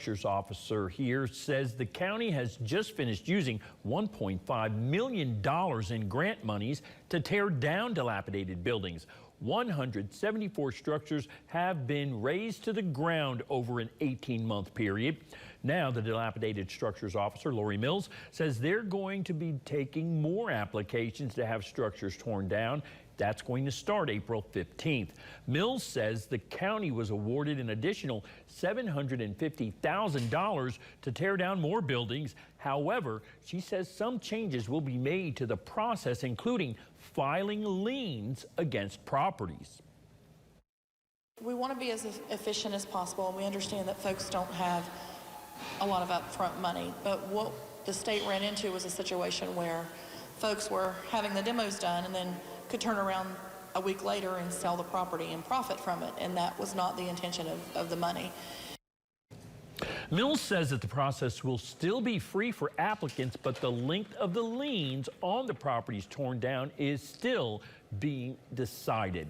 structures officer here says the county has just finished using $1.5 million in grant monies to tear down dilapidated buildings. 174 structures have been razed to the ground over an 18-month period. Now, the dilapidated structures officer, Lori Mills, says they're going to be taking more applications to have structures torn down. That's going to start April 15th. Mills says the county was awarded an additional $750,000 to tear down more buildings. However, she says some changes will be made to the process, including filing liens against properties. We want to be as efficient as possible, and we understand that folks don't have a lot of upfront money. But what the state ran into was a situation where folks were having the demos done and then could turn around a week later and sell the property and profit from it, and that was not the intention of the money. Mills says that the process will still be free for applicants, but the length of the liens on the properties torn down is still being decided.